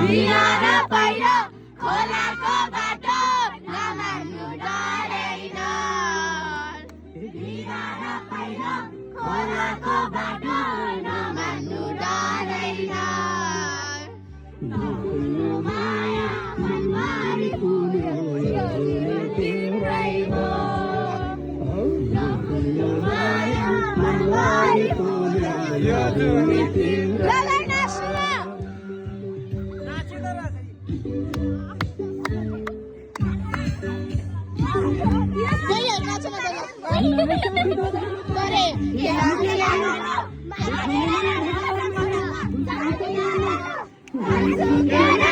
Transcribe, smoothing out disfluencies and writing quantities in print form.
बिगार पहिरो खोलाको बाटो नमान्नु डराइन बिगार पहिरो खोलाको बाटो नमान्नु डराइन नभुल्नु माया मनमारी पुग्यो यो तिम्रै हो नभुल्नु माया मनमारी पुग्यो यो तिम्रै Sorry.